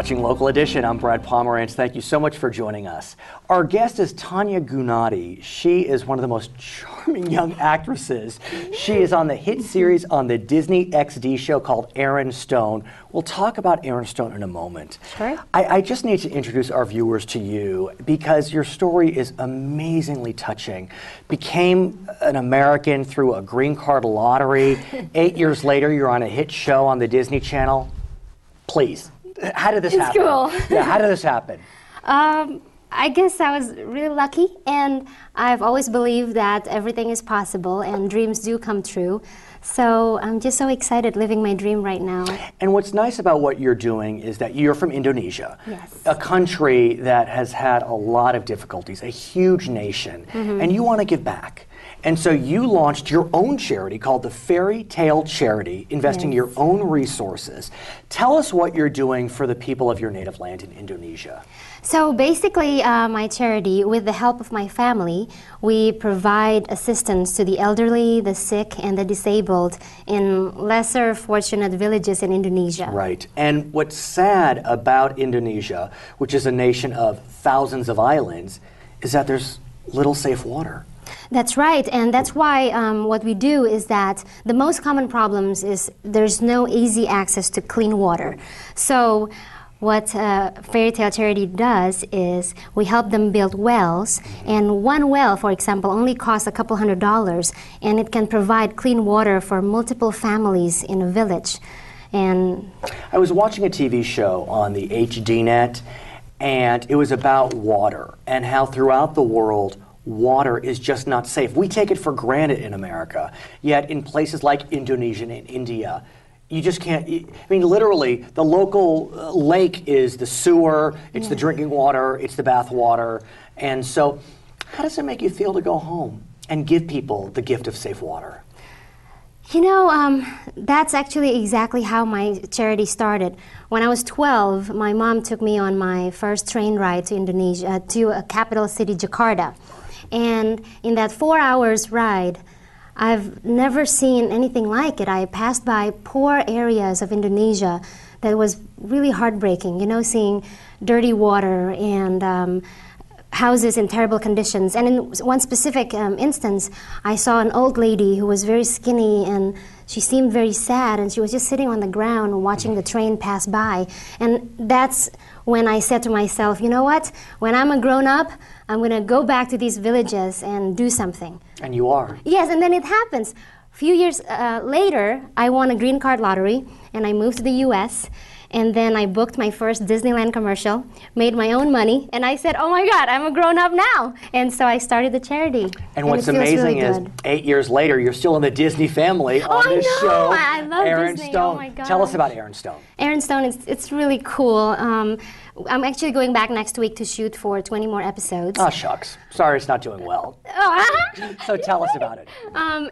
watching Local Edition. I'm Brad Pomerantz. Thank you so much for joining us. Our guest is Tania Gunadi. She is one of the most charming young actresses. She is on the hit series on the Disney XD show called Aaron Stone. We'll talk about Aaron Stone in a moment. Sure. I just need to introduce our viewers to you because your story is amazingly touching. Became an American through a green card lottery. 8 years later, you're on a hit show on the Disney Channel. Please, how did this happen? Cool. Yeah, how did this happen? I guess I was really lucky, and I've always believed that everything is possible and dreams do come true. So I'm just so excited living my dream right now. And what's nice about what you're doing is that you're from Indonesia, Yes. a country that has had a lot of difficulties, a huge nation, and you want to give back. And so you launched your own charity called the Fairy Tale Charity, investing your own resources. Tell us what you're doing for the people of your native land in Indonesia. So basically, my charity, with the help of my family, we provide assistance to the elderly, the sick, and the disabled in lesser fortunate villages in Indonesia. Right. And what's sad about Indonesia, which is a nation of thousands of islands, is that there's little safe water. That's right, and that's why what we do is that the most common problems is there's no easy access to clean water. So what Fairy Tale Charity does is we help them build wells, and one well, for example, only costs a couple $100, and it can provide clean water for multiple families in a village. And I was watching a TV show on the HD net, and it was about water and how throughout the world water is just not safe. We take it for granted in America, yet in places like Indonesia and India, you just can't, I mean, literally, the local lake is the sewer, it's the drinking water, it's the bath water. And so, how does it make you feel to go home and give people the gift of safe water? you know, that's actually exactly how my charity started. When I was 12, my mom took me on my first train ride to Indonesia, to a capital city, Jakarta. And in that 4 hours ride, I've never seen anything like it. I passed by poor areas of Indonesia that was really heartbreaking, you know, seeing dirty water and houses in terrible conditions. And in one specific instance, I saw an old lady who was very skinny and she seemed very sad, and she was just sitting on the ground watching the train pass by. And that's when I said to myself, you know what, when I'm a grown-up, I'm going to go back to these villages and do something. And you are. Yes, and then it happens. A few years later, I won a green card lottery, and I moved to the US. And then I booked my first Disneyland commercial, made my own money, and I said, oh my God, I'm a grown-up now. And so I started the charity. And what's amazing is 8 years later, you're still in the Disney family on this show. I love Aaron Disney. Stone. Oh my God. Tell us about Aaron Stone. Aaron Stone, it's really cool. I'm actually going back next week to shoot for 20 more episodes. Oh, shucks. Sorry it's not doing well. So tell us about it.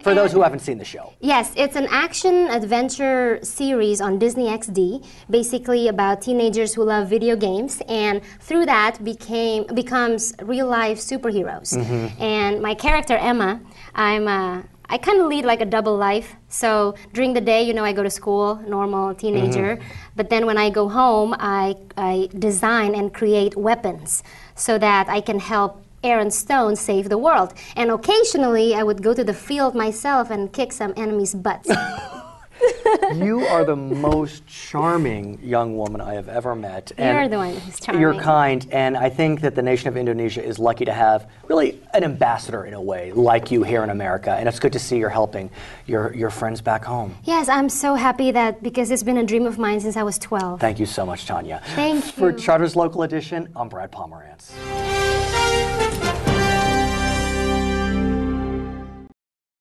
For those who haven't seen the show. Yes, it's an action-adventure series on Disney XD, basically about teenagers who love video games, and through that becomes real-life superheroes. And my character, Emma, I kind of lead like a double life. So during the day, you know, I go to school, normal teenager. But then when I go home, I design and create weapons so that I can help Aaron Stone save the world. And occasionally, I would go to the field myself and kick some enemies' butts. You are the most charming young woman I have ever met. You're the one who's charming. You're kind, and I think that the nation of Indonesia is lucky to have really an ambassador in a way, like you here in America, and it's good to see you're helping your friends back home. Yes, I'm so happy that, because it's been a dream of mine since I was 12. Thank you so much, Tania. Thank you. For Charter's Local Edition, I'm Brad Pomerantz.